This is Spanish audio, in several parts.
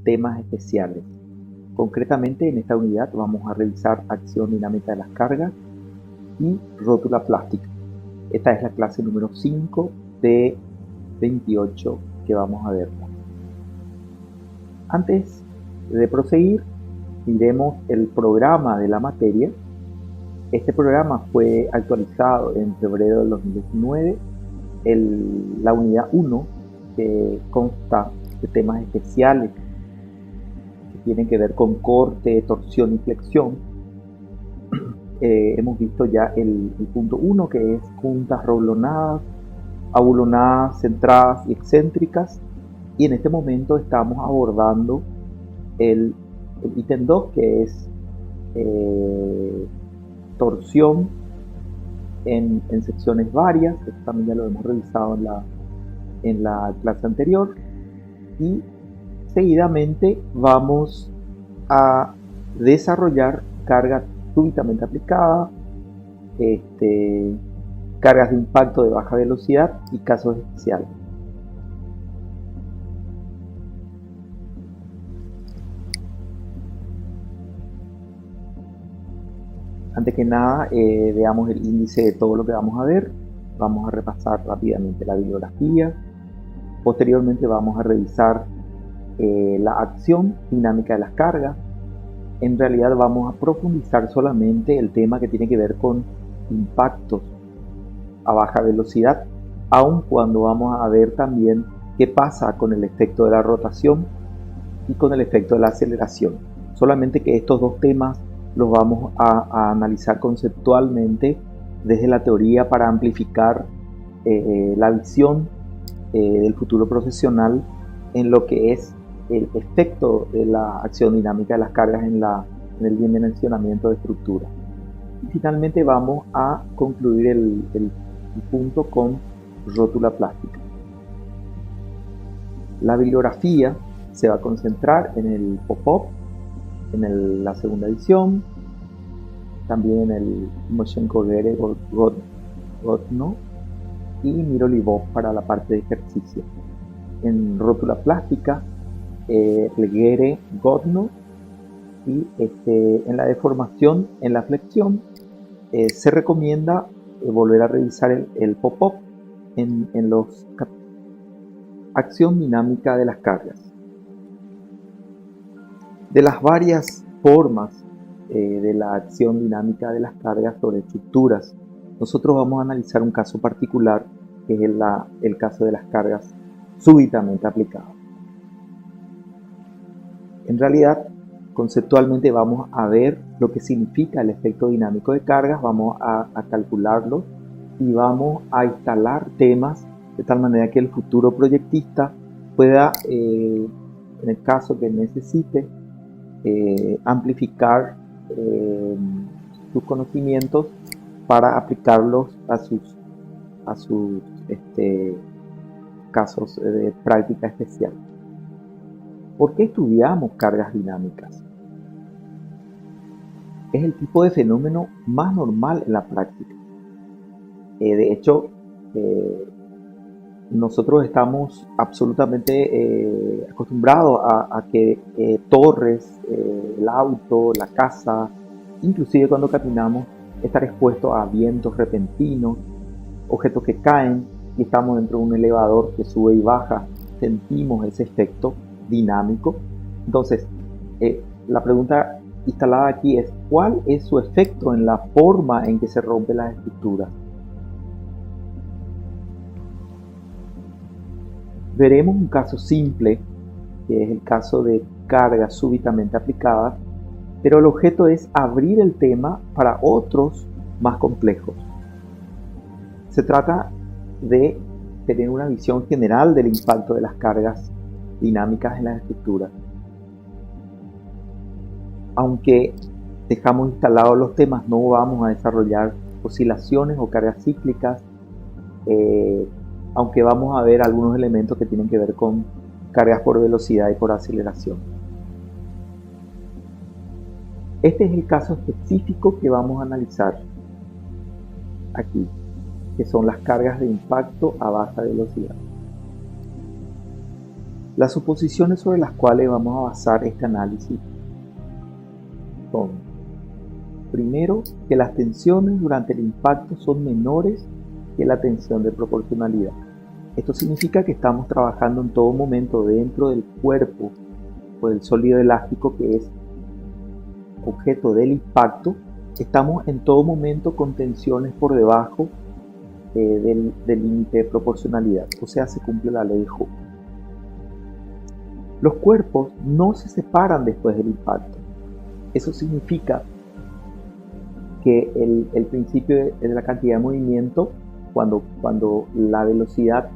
temas especiales. Concretamente, en esta unidad vamos a revisar acción dinámica de las cargas y rótula plástica. Esta es la clase número 5 de 28 que vamos a ver. Antes de proseguir, miremos el programa de la materia. Este programa fue actualizado en febrero del 2019. La unidad 1, que consta de temas especiales que tienen que ver con corte, torsión y flexión. Hemos visto ya el punto 1, que es juntas roblonadas, abulonadas, centradas y excéntricas. Y en este momento estamos abordando el ítem 2, que es torsión en secciones varias. Esto también ya lo hemos revisado en la clase anterior. Y seguidamente vamos a desarrollar cargas súbitamente aplicadas, cargas de impacto de baja velocidad y casos especiales. Antes que nada, veamos el índice de todo lo que vamos a ver. Vamos a repasar rápidamente la bibliografía. Posteriormente vamos a revisar la acción dinámica de las cargas. En realidad vamos a profundizar solamente el tema que tiene que ver con impactos a baja velocidad, aun cuando vamos a ver también qué pasa con el efecto de la rotación y con el efecto de la aceleración. Solamente que estos dos temas los vamos a analizar conceptualmente desde la teoría para amplificar la visión del futuro profesional en lo que es el efecto de la acción dinámica de las cargas en el dimensionamiento de estructura. Y finalmente vamos a concluir el punto con rótula plástica. La bibliografía se va a concentrar en el pop-up, en la segunda edición, también en el Timoshenko Gere Godno y Miro Libov para la parte de ejercicio. En rótula plástica, Gere Godno, y en la deformación, en la flexión, se recomienda volver a revisar el pop-up en los acción dinámica de las cargas. De las varias formas de la acción dinámica de las cargas sobre estructuras, nosotros vamos a analizar un caso particular, que es el caso de las cargas súbitamente aplicadas. En realidad, conceptualmente vamos a ver lo que significa el efecto dinámico de cargas, vamos a calcularlo y vamos a instalar temas de tal manera que el futuro proyectista pueda, en el caso que necesite, amplificar sus conocimientos para aplicarlos a sus casos de práctica especial. ¿Por qué estudiamos cargas dinámicas? Es el tipo de fenómeno más normal en la práctica. De hecho, nosotros estamos absolutamente acostumbrados a que torres, el auto, la casa, inclusive cuando caminamos, estar expuestos a vientos repentinos, objetos que caen, y estamos dentro de un elevador que sube y baja, sentimos ese efecto dinámico. Entonces, la pregunta instalada aquí es: ¿cuál es su efecto en la forma en que se rompen las estructuras? Veremos un caso simple, que es el caso de cargas súbitamente aplicadas, pero el objeto es abrir el tema para otros más complejos. Se trata de tener una visión general del impacto de las cargas dinámicas en las estructuras. Aunque dejamos instalados los temas, no vamos a desarrollar oscilaciones o cargas cíclicas, aunque vamos a ver algunos elementos que tienen que ver con cargas por velocidad y por aceleración. Este es el caso específico que vamos a analizar aquí, que son las cargas de impacto a baja velocidad. Las suposiciones sobre las cuales vamos a basar este análisis son: primero, que las tensiones durante el impacto son menores que la tensión de proporcionalidad. Esto significa que estamos trabajando en todo momento dentro del cuerpo o del sólido elástico que es objeto del impacto. Estamos en todo momento con tensiones por debajo del límite de proporcionalidad, o sea, se cumple la ley de Hooke. Los cuerpos no se separan después del impacto. Eso significa que el principio de la cantidad de movimiento, cuando la velocidad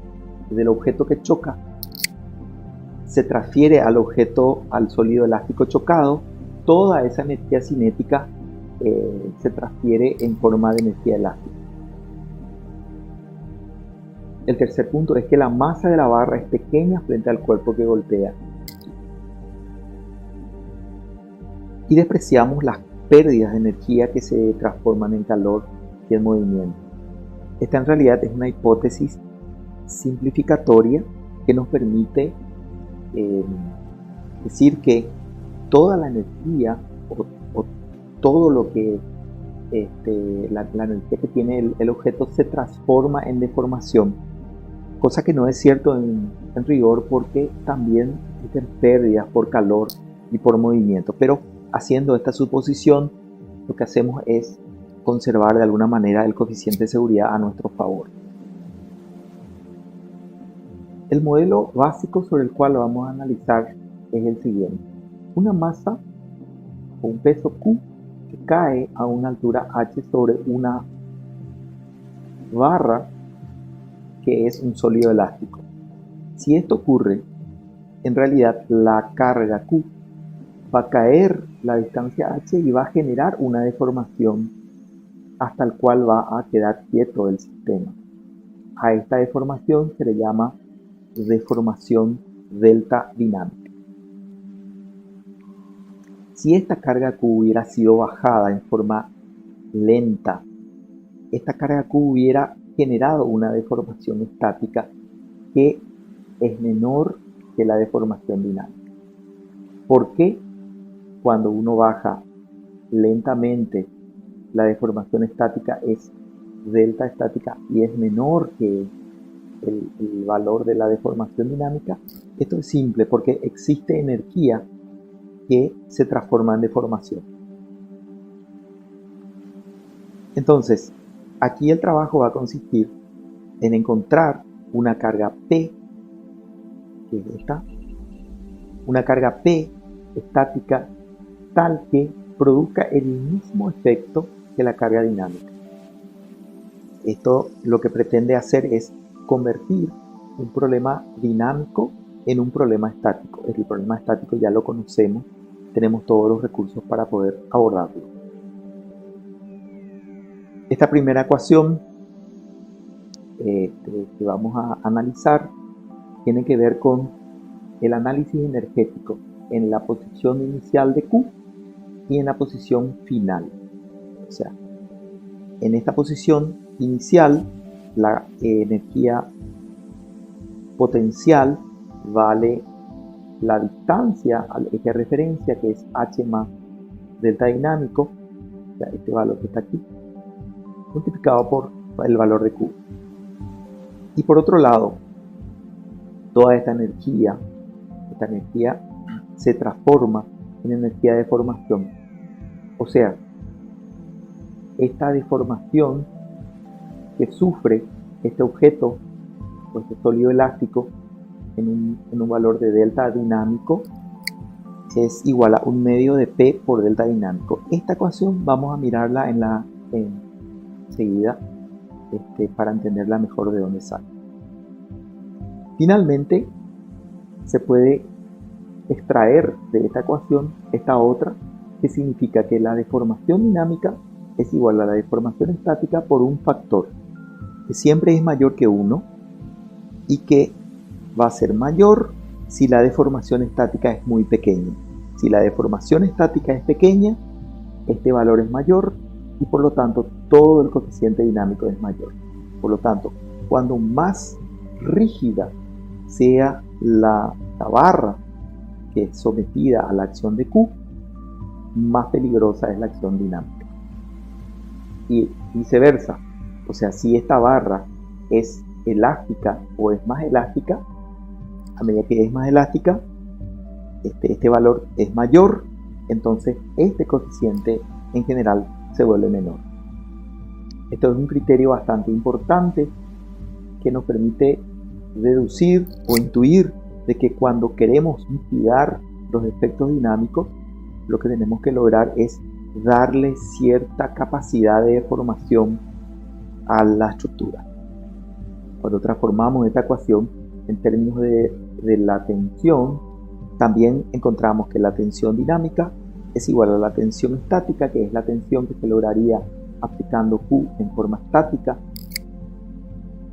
del objeto que choca se transfiere al objeto, al sólido elástico chocado, toda esa energía cinética se transfiere en forma de energía elástica. El tercer punto es que la masa de la barra es pequeña frente al cuerpo que golpea. Y despreciamos las pérdidas de energía que se transforman en calor y en movimiento. Esta en realidad es una hipótesis simplificatoria que nos permite decir que toda la energía o todo lo que la energía que tiene el objeto se transforma en deformación, cosa que no es cierto en rigor, porque también existen pérdidas por calor y por movimiento. Pero haciendo esta suposición, lo que hacemos es conservar de alguna manera el coeficiente de seguridad a nuestro favor. El modelo básico sobre el cual lo vamos a analizar es el siguiente: una masa o un peso Q que cae a una altura h sobre una barra que es un sólido elástico. Si esto ocurre, en realidad la carga Q va a caer la distancia h y va a generar una deformación hasta el cual va a quedar quieto el sistema. A esta deformación se le llama deformación delta dinámica. Si esta carga Q hubiera sido bajada en forma lenta, esta carga Q hubiera generado una deformación estática que es menor que la deformación dinámica. ¿Por qué cuando uno baja lentamente la deformación estática es delta estática y es menor que el valor de la deformación dinámica? Esto es simple, porque existe energía que se transforma en deformación. Entonces, aquí el trabajo va a consistir en encontrar una carga P, que es esta, una carga P estática tal que produzca el mismo efecto que la carga dinámica. Esto lo que pretende hacer es convertir un problema dinámico en un problema estático. El problema estático ya lo conocemos, tenemos todos los recursos para poder abordarlo. Esta primera ecuación que vamos a analizar tiene que ver con el análisis energético en la posición inicial de Q y en la posición final. O sea, en esta posición inicial, la energía potencial vale la distancia al eje de referencia, que es h más delta dinámico, o sea, este valor que está aquí, multiplicado por el valor de Q. Y por otro lado, toda esta energía se transforma en energía de deformación. O sea, esta deformación que sufre este objeto o este sólido elástico en un valor de delta dinámico es igual a 1/2 de P por delta dinámico. Esta ecuación vamos a mirarla enseguida para entenderla mejor de dónde sale. Finalmente, se puede extraer de esta ecuación esta otra, que significa que la deformación dinámica es igual a la deformación estática por un factor que siempre es mayor que 1 y que va a ser mayor si la deformación estática es muy pequeña. Si la deformación estática es pequeña, este valor es mayor y por lo tanto todo el coeficiente dinámico es mayor. Por lo tanto, cuando más rígida sea la esta barra que es sometida a la acción de Q, más peligrosa es la acción dinámica. Y viceversa, o sea, si esta barra es elástica o es más elástica, a medida que es más elástica, este valor es mayor, entonces este coeficiente en general se vuelve menor. Esto es un criterio bastante importante que nos permite deducir o intuir de que cuando queremos mitigar los efectos dinámicos, lo que tenemos que lograr es darle cierta capacidad de deformación a la estructura. Cuando transformamos esta ecuación en términos de la tensión, también encontramos que la tensión dinámica es igual a la tensión estática, que es la tensión que se lograría aplicando Q en forma estática,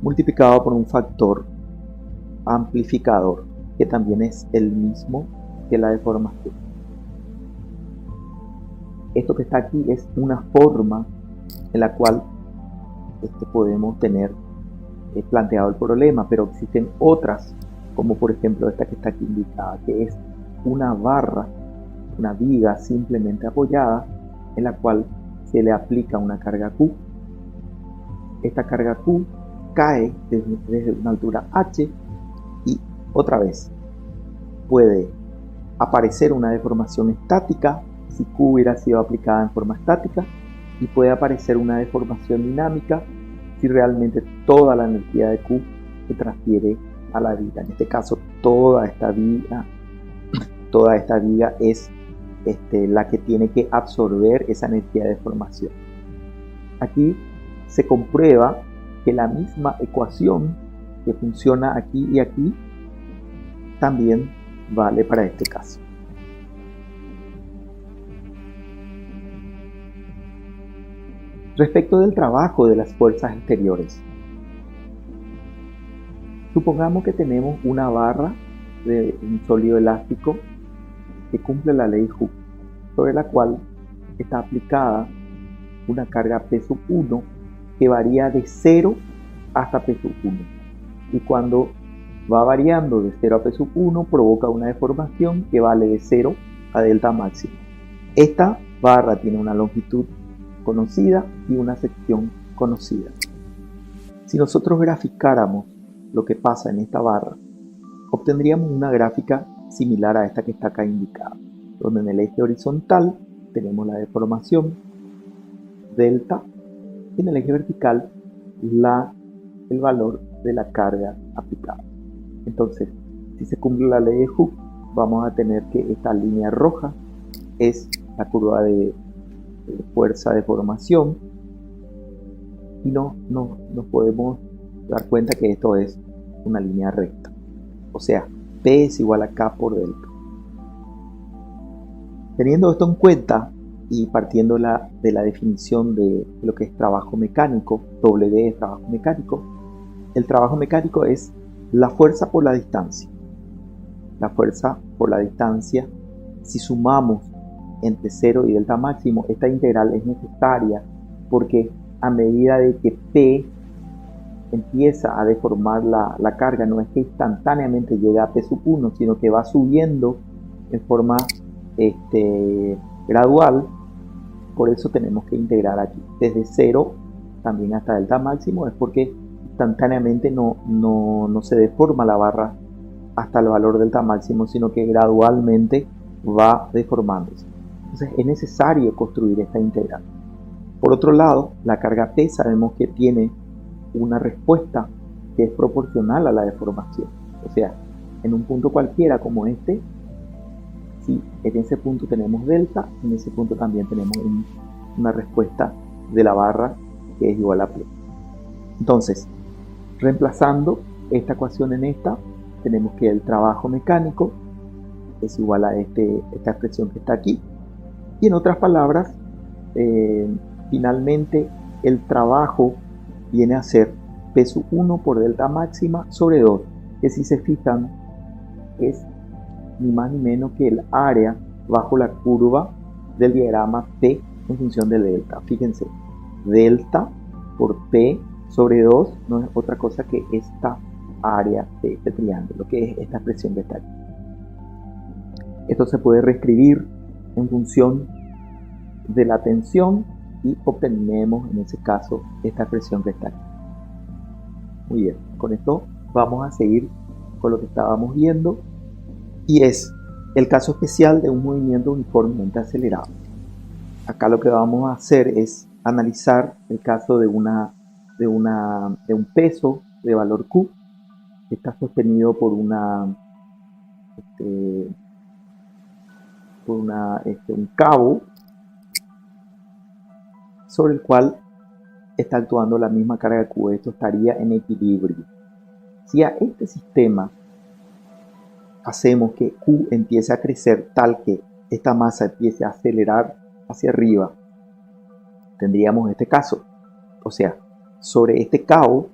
multiplicado por un factor amplificador, que también es el mismo que la deformación. Esto que está aquí es una forma en la cual podemos tener planteado el problema, pero existen otras, como por ejemplo esta que está aquí indicada, que es una barra, una viga simplemente apoyada, en la cual se le aplica una carga Q. Esta carga Q cae desde una altura h y otra vez puede aparecer una deformación estática si Q hubiera sido aplicada en forma estática, y puede aparecer una deformación dinámica si realmente toda la energía de Q se transfiere a la viga. En este caso toda esta viga es la que tiene que absorber esa energía de deformación. Aquí se comprueba que la misma ecuación que funciona aquí y aquí también vale para este caso. Respecto del trabajo de las fuerzas exteriores, supongamos que tenemos una barra de un sólido elástico que cumple la ley Hooke, sobre la cual está aplicada una carga P1 que varía de 0 hasta P1, y cuando va variando de 0 a P1 provoca una deformación que vale de 0 a delta máximo. Esta barra tiene una longitud conocida y una sección conocida. Si nosotros graficáramos lo que pasa en esta barra, obtendríamos una gráfica similar a esta que está acá indicada, donde en el eje horizontal tenemos la deformación delta y en el eje vertical el valor de la carga aplicada. Entonces, si se cumple la ley de Hooke, vamos a tener que esta línea roja es la curva de fuerza de deformación, y nos podemos dar cuenta que esto es una línea recta, o sea, P es igual a K por delta. Teniendo esto en cuenta y partiendo de la definición de lo que es trabajo mecánico, W es trabajo mecánico, el trabajo mecánico es la fuerza por la distancia. La fuerza por la distancia, si sumamos entre 0 y delta máximo, esta integral es necesaria porque a medida de que P empieza a deformar la carga, no es que instantáneamente llega a P1, sino que va subiendo en forma gradual. Por eso tenemos que integrar aquí desde 0 también hasta delta máximo, es porque instantáneamente no se deforma la barra hasta el valor delta máximo, sino que gradualmente va deformándose. Entonces es necesario construir esta integral. Por otro lado, la carga P sabemos que tiene una respuesta que es proporcional a la deformación. O sea, en un punto cualquiera como este, si en ese punto tenemos delta, en ese punto también tenemos una respuesta de la barra que es igual a P. Entonces, reemplazando esta ecuación en esta, tenemos que el trabajo mecánico es igual a esta expresión que está aquí. Y en otras palabras, finalmente el trabajo viene a ser P1 por delta máxima sobre 2, que si se fijan es ni más ni menos que el área bajo la curva del diagrama P en función de delta. Fíjense, delta por P sobre 2 no es otra cosa que esta área de este triángulo, que es esta expresión que está aquí. Esto se puede reescribir en función de la tensión y obtenemos en ese caso esta expresión que está aquí. Muy bien, con esto vamos a seguir con lo que estábamos viendo, y es el caso especial de un movimiento uniformemente acelerado. Acá lo que vamos a hacer es analizar el caso de un peso de valor Q que está sostenido por un cabo sobre el cual está actuando la misma carga Q. Esto estaría en equilibrio. Si a este sistema hacemos que Q empiece a crecer tal que esta masa empiece a acelerar hacia arriba, tendríamos este caso. O sea, sobre este cabo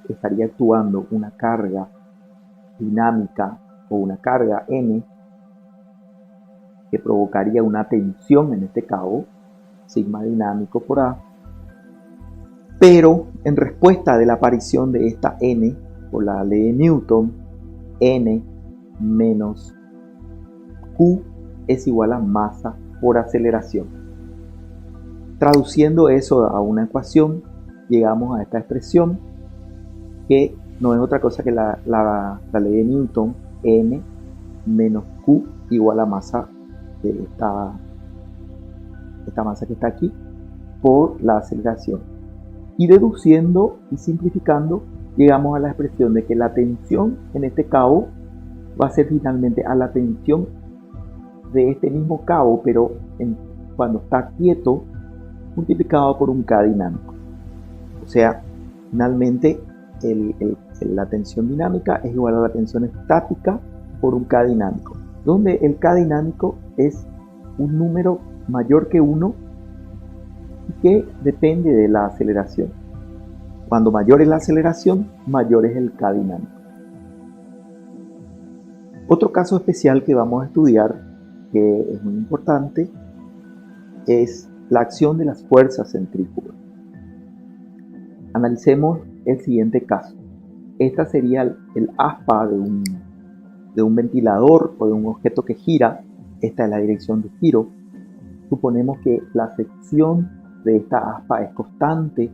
estaría actuando una carga dinámica o una carga N que provocaría una tensión en este cabo, sigma dinámico por A, pero en respuesta de la aparición de esta N por la ley de Newton, N menos Q es igual a masa por aceleración. Traduciendo eso a una ecuación, llegamos a esta expresión que no es otra cosa que la ley de Newton, N menos Q igual a masa de esta masa que está aquí por la aceleración. Y deduciendo y simplificando, llegamos a la expresión de que la tensión en este cabo va a ser finalmente a la tensión de este mismo cabo, pero cuando está quieto, multiplicado por un K dinámico. O sea, finalmente la tensión dinámica es igual a la tensión estática por un K dinámico, donde el K dinámico es un número mayor que 1 y que depende de la aceleración. Cuando mayor es la aceleración, mayor es el K dinámico. Otro caso especial que vamos a estudiar, que es muy importante, es la acción de las fuerzas centrífugas. Analicemos el siguiente caso. Esta sería el aspa de un ventilador o de un objeto que gira. Esta es la dirección de giro. Suponemos que la sección de esta aspa es constante.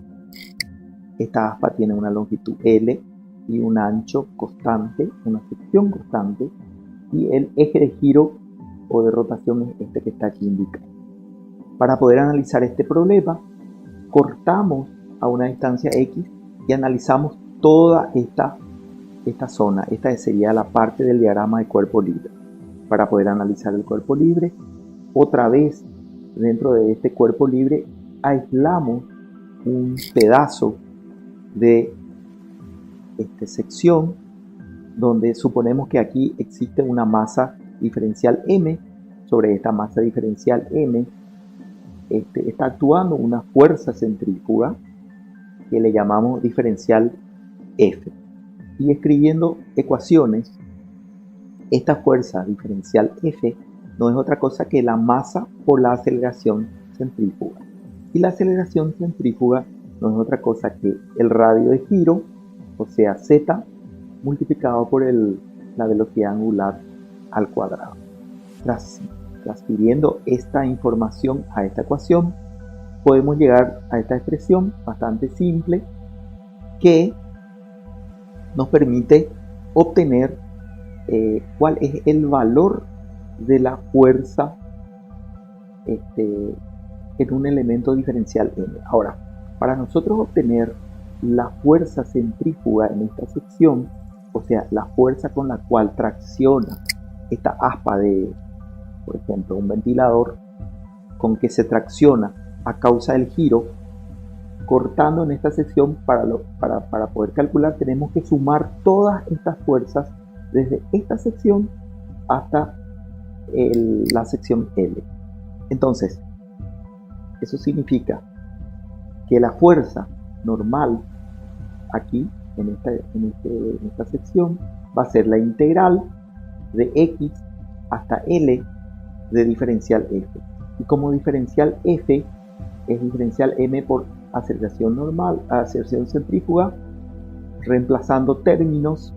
Esta aspa tiene una longitud L y un ancho constante, una sección constante, y el eje de giro o de rotación es este que está aquí indicado. Para poder analizar este problema, cortamos a una distancia X y analizamos toda esta zona. Esta sería la parte del diagrama de cuerpo libre. Para poder analizar el cuerpo libre, otra vez dentro de este cuerpo libre aislamos un pedazo de esta sección donde suponemos que aquí existe una masa diferencial M. Sobre esta masa diferencial M está actuando una fuerza centrífuga que le llamamos diferencial F. Y escribiendo ecuaciones, esta fuerza diferencial F no es otra cosa que la masa por la aceleración centrífuga. Y la aceleración centrífuga no es otra cosa que el radio de giro, o sea Z, multiplicado por la velocidad angular al cuadrado. Transfiriendo esta información a esta ecuación, podemos llegar a esta expresión bastante simple que nos permite obtener cuál es el valor de la fuerza en un elemento diferencial M. Ahora, para nosotros obtener la fuerza centrífuga en esta sección, o sea, la fuerza con la cual tracciona esta aspa de, por ejemplo, un ventilador, con que se tracciona a causa del giro, cortando en esta sección, para poder calcular tenemos que sumar todas estas fuerzas desde esta sección hasta la sección L. Entonces, eso significa que la fuerza normal aquí en esta sección va a ser la integral de X hasta L de diferencial F. Y como diferencial F es diferencial M por aceleración normal, aceleración centrífuga, reemplazando términos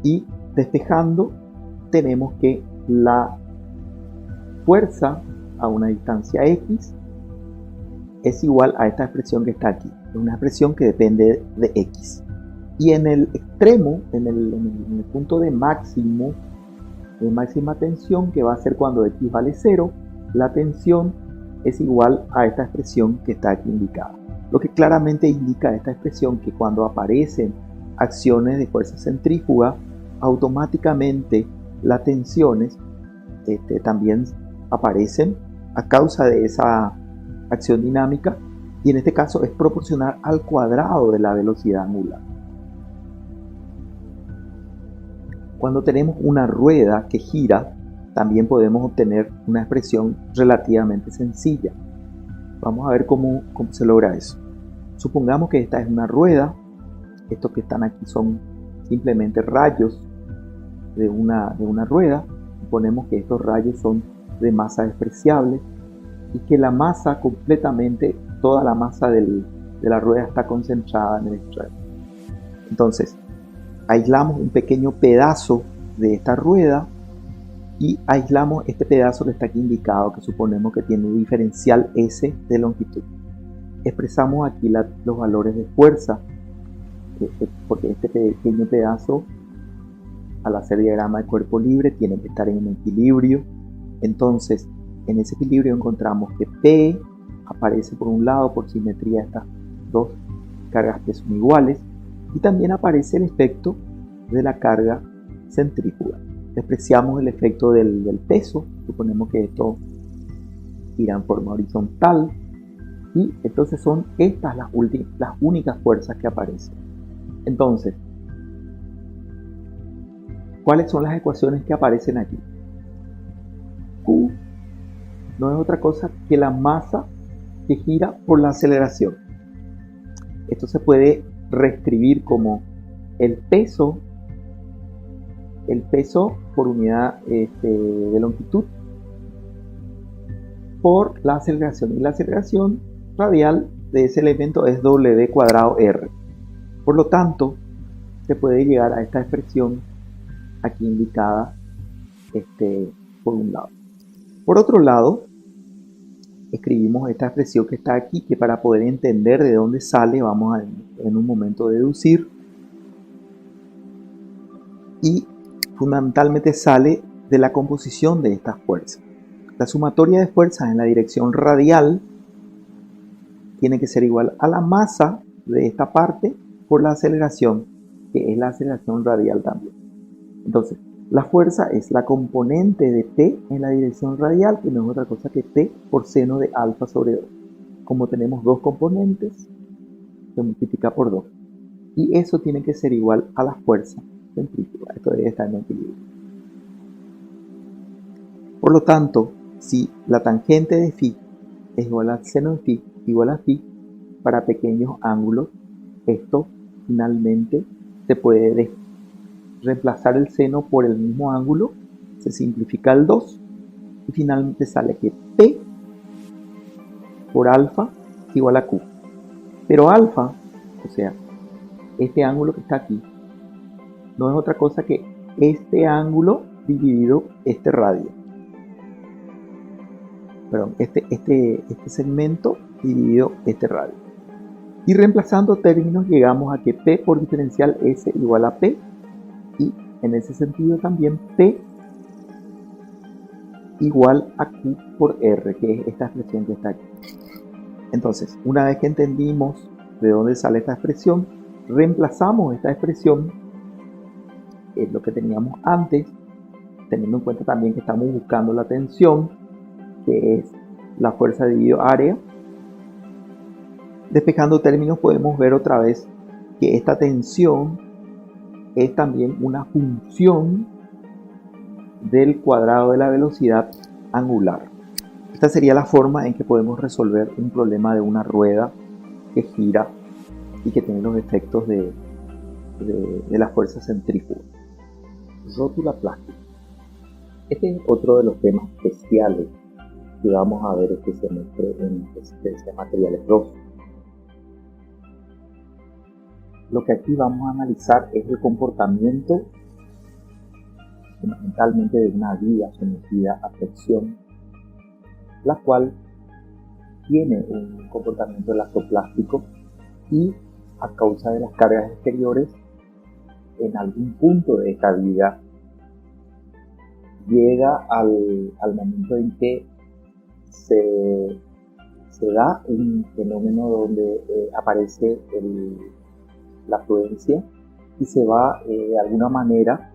y despejando, tenemos que la fuerza a una distancia x es igual a esta expresión que está aquí. Es una expresión que depende de x. Y en el extremo, en el punto de máxima tensión, que va a ser cuando x vale 0, la tensión es igual a esta expresión que está aquí indicada. Lo que claramente indica esta expresión que cuando aparecen acciones de fuerza centrífuga, automáticamente las tensiones también aparecen a causa de esa acción dinámica, y en este caso es proporcional al cuadrado de la velocidad angular. Cuando tenemos una rueda que gira, también podemos obtener una expresión relativamente sencilla. Vamos a ver cómo se logra eso. Supongamos que esta es una rueda. Estos que están aquí son simplemente rayos de una rueda. Suponemos que estos rayos son de masa despreciable y que la masa completamente, toda la masa de la rueda está concentrada en el extremo. Entonces, aislamos un pequeño pedazo de esta rueda y aislamos este pedazo que está aquí indicado, que suponemos que tiene un diferencial S de longitud. Expresamos aquí los valores de fuerza, porque este pequeño pedazo, al hacer diagrama de cuerpo libre, tiene que estar en un equilibrio. Entonces, en ese equilibrio encontramos que P aparece por un lado por simetría de estas dos cargas que son iguales, y también aparece el efecto de la carga centrífuga. Despreciamos el efecto del peso, suponemos que esto gira en forma horizontal, y entonces son estas las únicas fuerzas que aparecen. Entonces, ¿cuáles son las ecuaciones que aparecen aquí? Q no es otra cosa que la masa que gira por la aceleración. Esto se puede reescribir como el peso por unidad de longitud por la aceleración, y la aceleración radial de ese elemento es w cuadrado r. Por lo tanto, se puede llegar a esta expresión aquí indicada por un lado. Por otro lado, escribimos esta expresión que está aquí, que para poder entender de dónde sale vamos a en un momento deducir, y fundamentalmente sale de la composición de estas fuerzas. La sumatoria de fuerzas en la dirección radial tiene que ser igual a la masa de esta parte por la aceleración, que es la aceleración radial también. Entonces, la fuerza es la componente de P en la dirección radial, que no es otra cosa que P por seno de alfa sobre 2. Como tenemos dos componentes, se multiplica por 2. Y eso tiene que ser igual a la fuerza centrífuga. Esto debe estar en equilibrio. Por lo tanto, si la tangente de phi es igual al seno de phi igual a phi, para pequeños ángulos, esto finalmente se puede reemplazar el seno por el mismo ángulo, se simplifica el 2 y finalmente sale que P por alfa es igual a Q. Pero alfa, o sea, este ángulo que está aquí, no es otra cosa que este ángulo dividido este radio. Perdón, este segmento dividido este radio. Y reemplazando términos llegamos a que P por diferencial S igual a P, y en ese sentido también P igual a Q por R, que es esta expresión que está aquí. Entonces, una vez que entendimos de dónde sale esta expresión, reemplazamos esta expresión en lo que teníamos antes, teniendo en cuenta también que estamos buscando la tensión, que es la fuerza dividido área. Despejando términos podemos ver otra vez que esta tensión es también una función del cuadrado de la velocidad angular. Esta sería la forma en que podemos resolver un problema de una rueda que gira y que tiene los efectos de la fuerza centrífuga. Rótula plástica. Este es otro de los temas especiales que vamos a ver este semestre en resistencia de materiales rosos. Lo que aquí vamos a analizar es el comportamiento fundamentalmente de una viga sometida a flexión, la cual tiene un comportamiento elastoplástico y a causa de las cargas exteriores, en algún punto de esta viga llega al momento en que se da un fenómeno donde aparece la fluencia y se va de alguna manera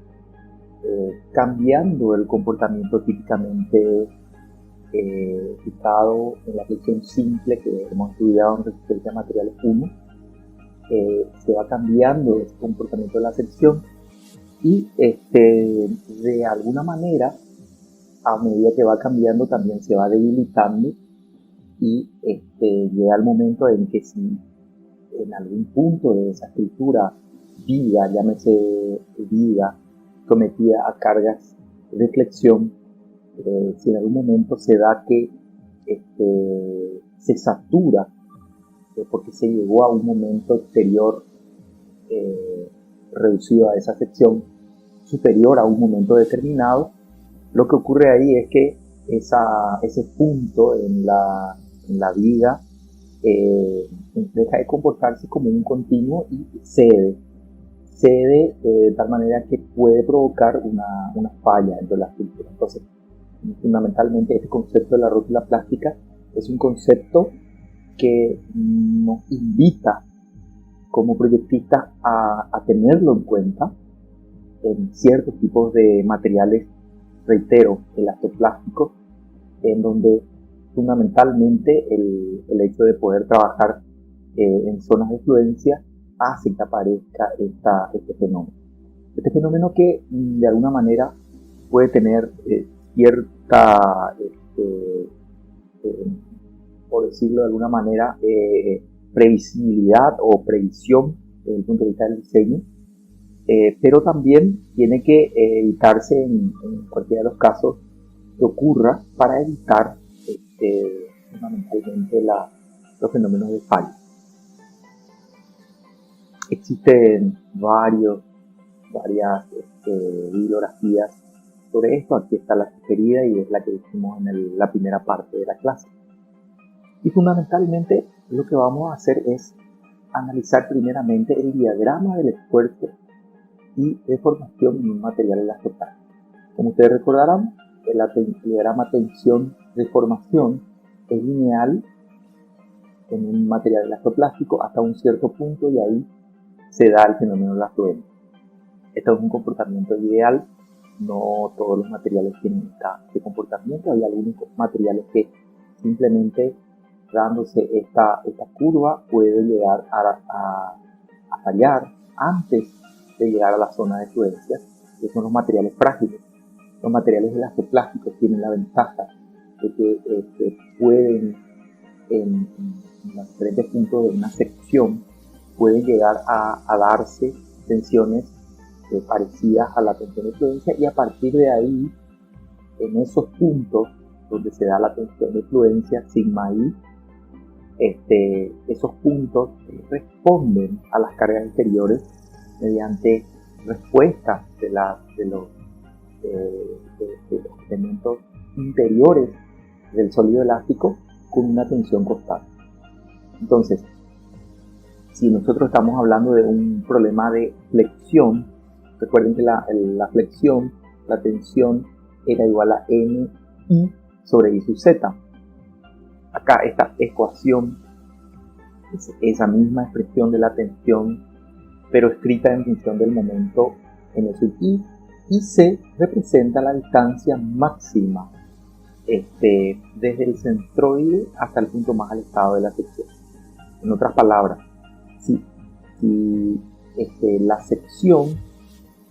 cambiando el comportamiento típicamente fijado en la flexión simple que hemos estudiado en resistencia a materiales 1. Se va cambiando ese comportamiento de la sección y de alguna manera, a medida que va cambiando, también se va debilitando y llega el momento en que si en algún punto de esa estructura viga, llámese viga, sometida a cargas de flexión, si en algún momento se da que se satura porque se llegó a un momento exterior reducido a esa sección superior a un momento determinado, lo que ocurre ahí es que ese punto en la viga deja de comportarse como un continuo y cede de tal manera que puede provocar una falla dentro de la estructura. Entonces, fundamentalmente este concepto de la rótula plástica es un concepto que nos invita como proyectistas a tenerlo en cuenta en ciertos tipos de materiales, reitero, elastoplásticos, en donde fundamentalmente el hecho de poder trabajar en zonas de fluencia hace que aparezca este fenómeno. Este fenómeno que de alguna manera puede tener cierta, por decirlo de alguna manera, previsibilidad o previsión desde el punto de vista del diseño, pero también tiene que evitarse en cualquiera de los casos que ocurra para evitar fundamentalmente los fenómenos de falla. Existen varias bibliografías sobre esto. Aquí está la sugerida y es la que hicimos en la primera parte de la clase. Y fundamentalmente lo que vamos a hacer es analizar primeramente el diagrama del esfuerzo y deformación en un material elastoplástico. Como ustedes recordarán, el diagrama tensión-deformación es lineal en un material elastoplástico hasta un cierto punto y ahí se da el fenómeno de la fluencia. Esto es un comportamiento ideal, no todos los materiales tienen este comportamiento, hay algunos materiales que simplemente dándose esta curva puede llegar a fallar antes de llegar a la zona de fluencia, que son los materiales frágiles. Los materiales elastoplásticos tienen la ventaja de que pueden en los diferentes puntos de una sección pueden llegar a darse tensiones parecidas a la tensión de fluencia, y a partir de ahí, en esos puntos donde se da la tensión de fluencia, sigma I, esos puntos responden a las cargas exteriores mediante respuestas de los elementos interiores del sólido elástico con una tensión constante. Entonces, si nosotros estamos hablando de un problema de flexión, recuerden que la flexión, la tensión era igual a NI sobre I sub Z. Acá esta ecuación es esa misma expresión de la tensión, pero escrita en función del momento N sub I, y C representa la distancia máxima desde el centroide hasta el punto más alejado de la sección. En otras palabras, si la sección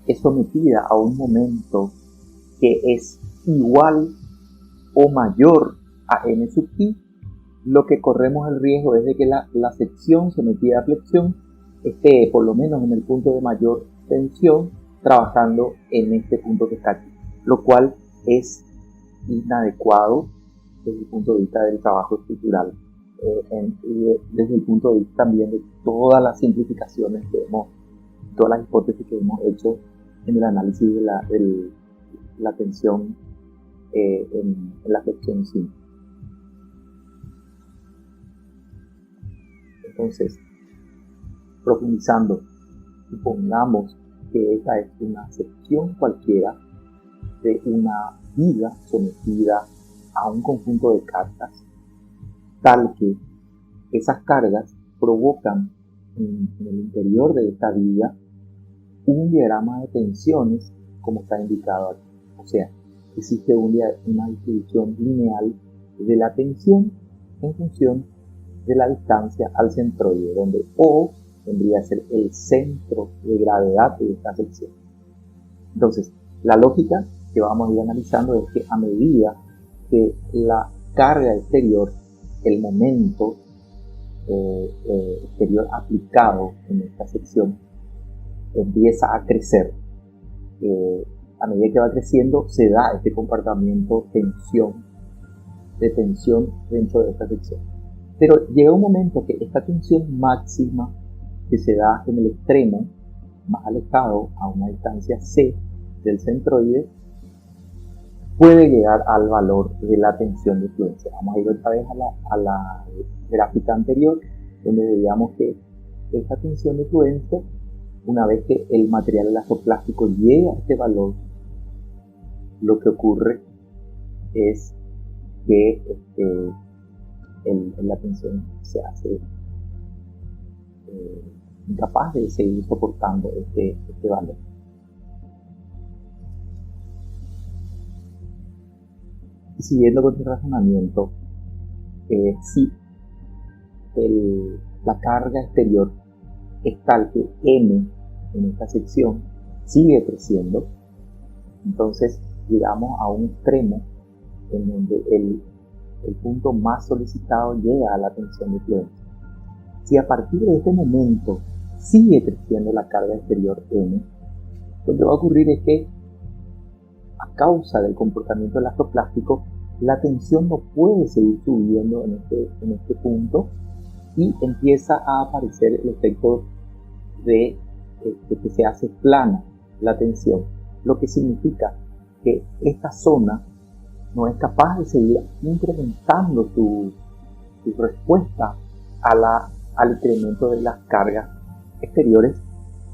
es sometida a un momento que es igual o mayor a N sub I, lo que corremos el riesgo es de que la sección sometida a flexión esté por lo menos en el punto de mayor tensión trabajando en este punto que está aquí, lo cual es inadecuado desde el punto de vista del trabajo estructural, desde el punto de vista también de todas las simplificaciones todas las hipótesis que hemos hecho en el análisis de la tensión en la flexión 5. Entonces, profundizando, supongamos que esta es una sección cualquiera de una viga sometida a un conjunto de cargas, tal que esas cargas provocan en el interior de esta viga un diagrama de tensiones como está indicado aquí. O sea, existe una distribución lineal de la tensión en función de la distancia al centroide, donde O vendría a ser el centro de gravedad de esta sección. Entonces, la lógica que vamos a ir analizando es que a medida que la carga exterior, el momento exterior aplicado en esta sección empieza a crecer, a medida que va creciendo se da este comportamiento de tensión dentro de esta sección. Pero llega un momento que esta tensión máxima que se da en el extremo más alejado a una distancia C del centroide puede llegar al valor de la tensión de fluencia. Vamos a ir otra vez a la gráfica anterior, donde veíamos que esta tensión de fluencia, una vez que el material elastoplástico llega a este valor, lo que ocurre es que la tensión se hace incapaz de seguir soportando este valor. Y siguiendo con el razonamiento, si la carga exterior es tal que M en esta sección sigue creciendo, entonces llegamos a un extremo en donde el punto más solicitado llega a la tensión de fluencia. Si a partir de este momento sigue creciendo la carga exterior M, lo que va a ocurrir es que a causa del comportamiento elastoplástico, la tensión no puede seguir subiendo en este punto y empieza a aparecer el efecto de que se hace plana la tensión, lo que significa que esta zona no es capaz de seguir incrementando su respuesta al incremento de las cargas exteriores.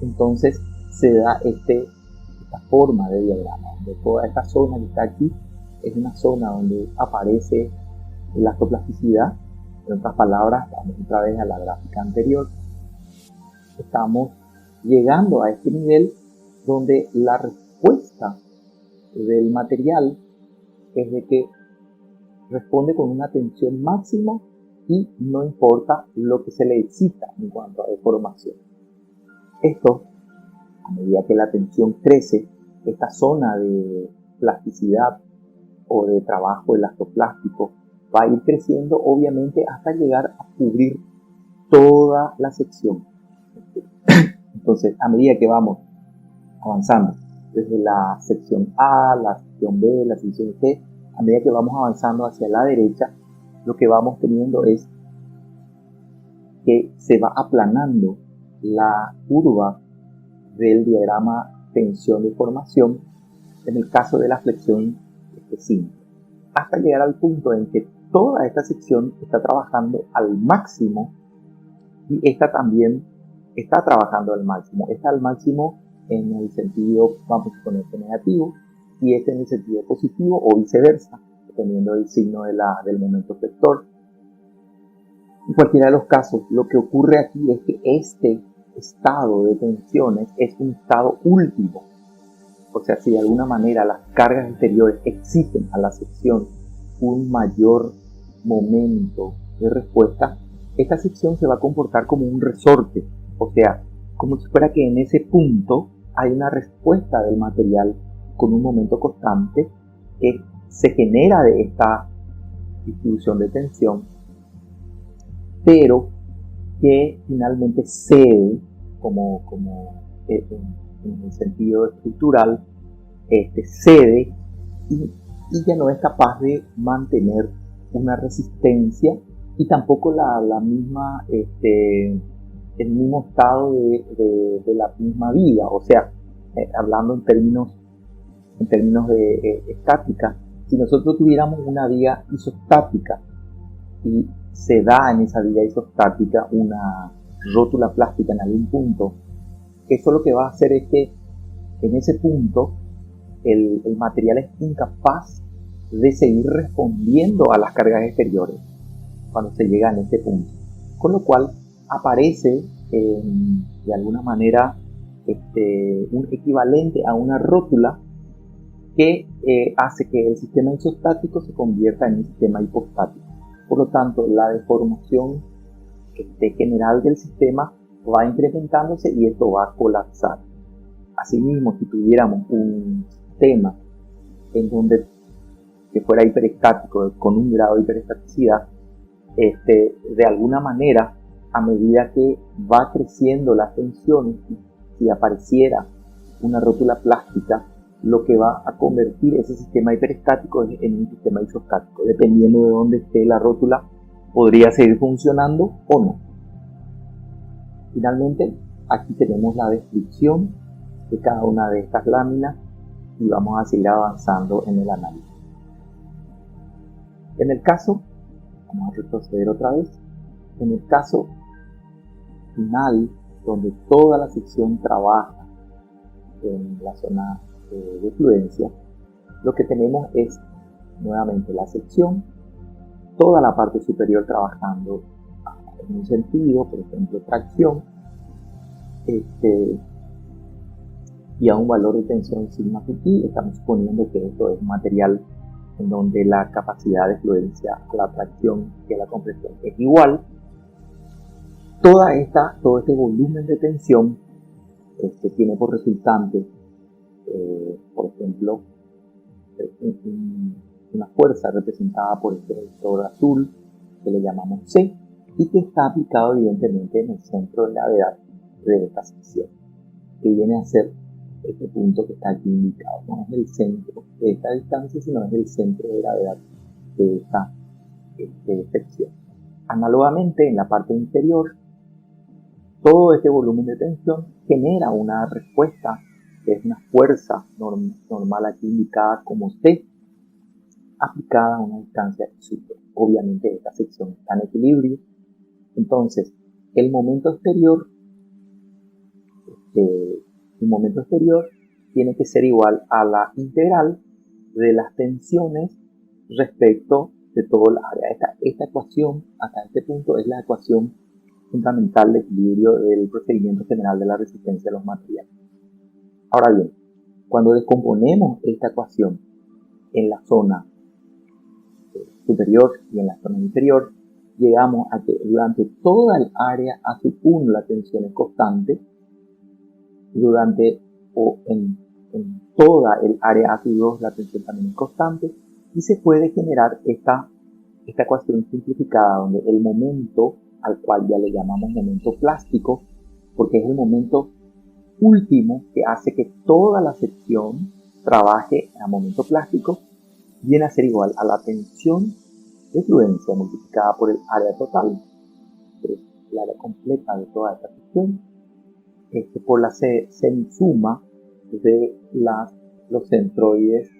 Entonces se da esta forma de diagrama, donde toda esta zona que está aquí es una zona donde aparece la elastoplasticidad. En otras palabras, vamos otra vez a la gráfica anterior, estamos llegando a este nivel donde la respuesta del material es de que responde con una tensión máxima y no importa lo que se le excita en cuanto a deformación. Esto, a medida que la tensión crece, esta zona de plasticidad o de trabajo elastoplástico va a ir creciendo, obviamente, hasta llegar a cubrir toda la sección. Entonces, a medida que vamos avanzando desde la sección A, la sección B, la sección C, a medida que vamos avanzando hacia la derecha, lo que vamos teniendo es que se va aplanando la curva del diagrama tensión-deformación en el caso de la flexión 5, hasta llegar al punto en que toda esta sección está trabajando al máximo y esta también está trabajando al máximo. Está al máximo en el sentido, vamos a poner, negativo, y este en el sentido positivo o viceversa, dependiendo del signo del momento vector. En cualquiera de los casos, lo que ocurre aquí es que este estado de tensiones es un estado último. O sea, si de alguna manera las cargas exteriores exigen a la sección un mayor momento de respuesta, esta sección se va a comportar como un resorte. O sea, como si fuera que en ese punto hay una respuesta del material con un momento constante que se genera de esta distribución de tensión, pero que finalmente cede como en el sentido estructural, cede y ya no es capaz de mantener una resistencia y tampoco la misma el mismo estado de la misma viga. O sea, hablando en términos en términos de estática, si nosotros tuviéramos una viga isostática y se da en esa viga isostática una rótula plástica en algún punto, eso lo que va a hacer es que en ese punto el material es incapaz de seguir respondiendo a las cargas exteriores cuando se llega a ese punto. Con lo cual aparece de alguna manera un equivalente a una rótula que hace que el sistema isostático se convierta en un sistema hipostático. Por lo tanto, la deformación general del sistema va incrementándose y esto va a colapsar. Asimismo, si tuviéramos un sistema en donde que fuera hiperestático con un grado de hiperestaticidad, de alguna manera, a medida que va creciendo las tensiones, si apareciera una rótula plástica, lo que va a convertir ese sistema hiperestático en un sistema isostático. Dependiendo de dónde esté la rótula, podría seguir funcionando o no. Finalmente, aquí tenemos la descripción de cada una de estas láminas y vamos a seguir avanzando en el análisis. En el caso, vamos a retroceder otra vez, en el caso final, donde toda la sección trabaja en la zona de fluencia, lo que tenemos es nuevamente la sección, toda la parte superior trabajando en un sentido, por ejemplo tracción, y a un valor de tensión sigma pi. Estamos suponiendo que esto es un material en donde la capacidad de fluencia a la tracción y a la compresión es igual. Todo este volumen de tensión tiene por resultante, por ejemplo, una fuerza representada por este vector azul que le llamamos C y que está aplicado evidentemente en el centro de gravedad de esta sección, que viene a ser este punto que está aquí indicado. No es el centro de esta distancia, sino es el centro de gravedad de esta sección. Análogamente, en la parte inferior, todo este volumen de tensión genera una respuesta, que es una fuerza normal aquí indicada como T, aplicada a una distancia super. Obviamente esta sección está en equilibrio. Entonces, el momento exterior tiene que ser igual a la integral de las tensiones respecto de todo el área. Esta ecuación, hasta este punto, es la ecuación fundamental de equilibrio del procedimiento general de la resistencia a los materiales. Ahora bien, cuando descomponemos esta ecuación en la zona superior y en la zona inferior, llegamos a que durante toda el área A1 la tensión es constante, en toda el área A2 la tensión también es constante, y se puede generar esta ecuación simplificada donde el momento, al cual ya le llamamos momento plástico, porque es el momento último que hace que toda la sección trabaje a momento plástico, viene a ser igual a la tensión de fluencia multiplicada por el área total, que es el área completa de toda esta sección, por la semisuma de los centroides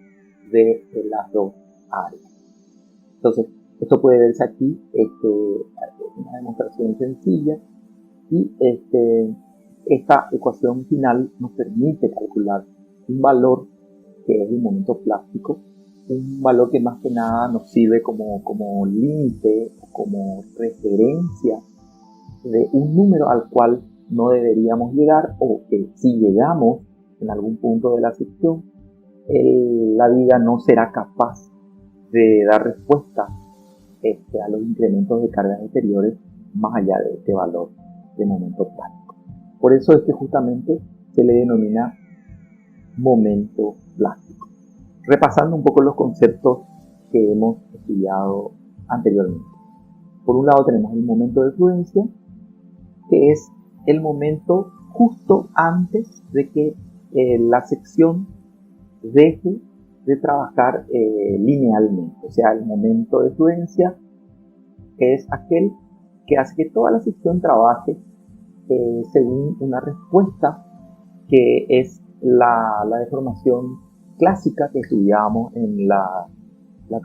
de las dos áreas. Entonces, esto puede verse aquí, una demostración sencilla, y esta ecuación final nos permite calcular un valor que es el momento plástico, un valor que más que nada nos sirve como límite o como referencia de un número al cual no deberíamos llegar, o que si llegamos en algún punto de la sección, la viga no será capaz de dar respuesta a los incrementos de cargas exteriores más allá de este valor de momento plástico. Por eso es que justamente se le denomina momento plástico. Repasando un poco los conceptos que hemos estudiado anteriormente. Por un lado tenemos el momento de fluencia, que es el momento justo antes de que la sección deje de trabajar linealmente. O sea, el momento de fluencia es aquel que hace que toda la sección trabaje según una respuesta que es la deformación clásica que estudiamos en la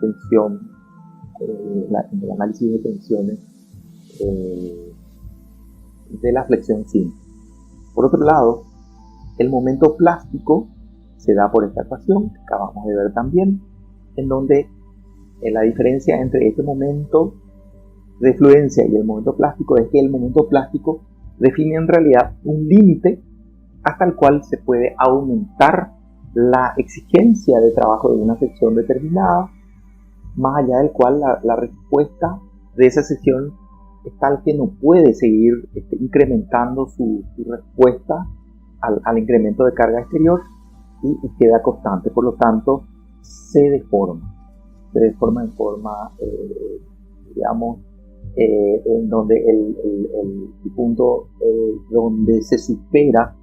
tensión, en el análisis de tensiones de la flexión simple. Por otro lado, el momento plástico se da por esta ecuación que acabamos de ver también, en donde la diferencia entre este momento de fluencia y el momento plástico es que el momento plástico define en realidad un límite hasta el cual se puede aumentar la exigencia de trabajo de una sección determinada, más allá del cual la respuesta de esa sección es tal que no puede seguir incrementando su respuesta al incremento de carga exterior y queda constante. Por lo tanto, se deforma en forma, digamos, en donde el punto donde se supera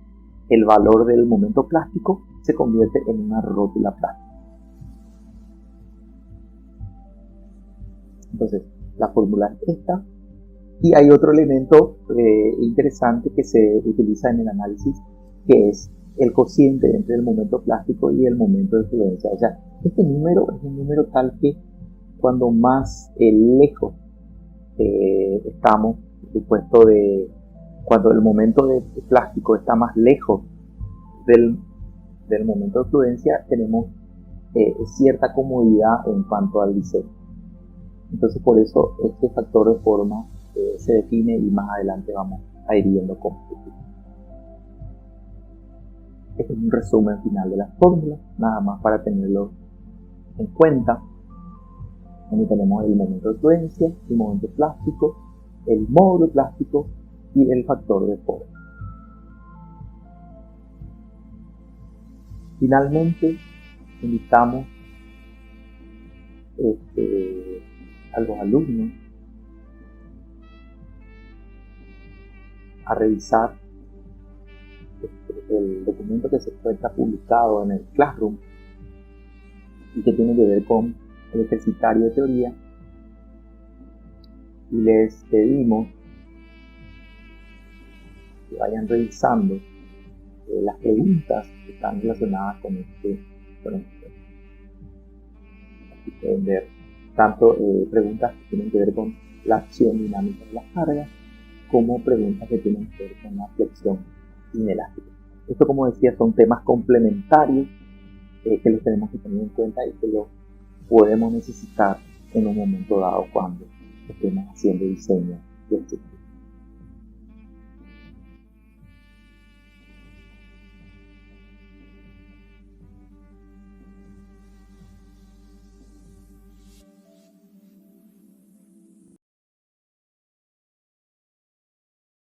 el valor del momento plástico se convierte en una rótula plástica. Entonces, la fórmula es esta. Y hay otro elemento interesante que se utiliza en el análisis, que es el cociente entre el momento plástico y el momento de fluencia. O sea, este número es un número tal que cuando más lejos estamos, por supuesto, cuando el momento de plástico está más lejos del momento de fluencia, tenemos cierta comodidad en cuanto al diseño. Entonces, por eso este factor de forma se define y más adelante vamos a ir viendo cómo se define. Este es un resumen final de las fórmulas, nada más para tenerlo en cuenta. Donde tenemos el momento de fluencia, el momento plástico, el módulo plástico y el factor de forma. Finalmente, invitamos a los alumnos a revisar el documento que se encuentra publicado en el Classroom y que tiene que ver con el ejercitario de teoría, y les pedimos que vayan revisando las preguntas que están relacionadas con este tema. Aquí pueden ver tanto preguntas que tienen que ver con la acción dinámica de las cargas, como preguntas que tienen que ver con la flexión inelástica. Esto, como decía, son temas complementarios que los tenemos que tener en cuenta y que los podemos necesitar en un momento dado cuando estemos haciendo diseño de este tipo.